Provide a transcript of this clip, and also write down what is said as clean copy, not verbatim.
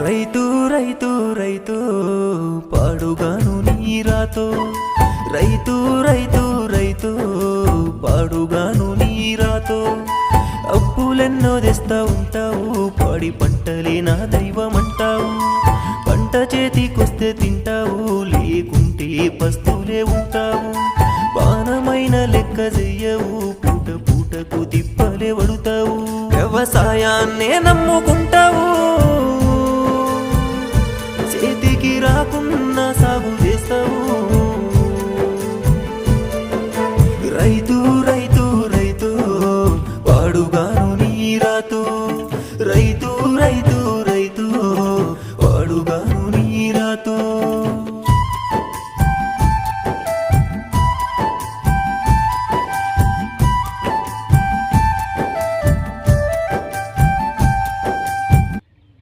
రైతు రైతు రైతు పాడుగాను నీరాతో రైతు రైతు రైతు పాడుగాను నీరాతో అప్పులెన్నో తెస్తా ఉంటావు పాడి పంటలే నా దైవమంటావు పంట చేతికొస్తే తింటావు లేకుంటే పస్తులే ఉంటావు బాణమైన లెక్క చెయ్యవు పూట పూటకు తిప్పలే వడుతావు వ్యవసాయాన్నే నమ్ముకుంటావు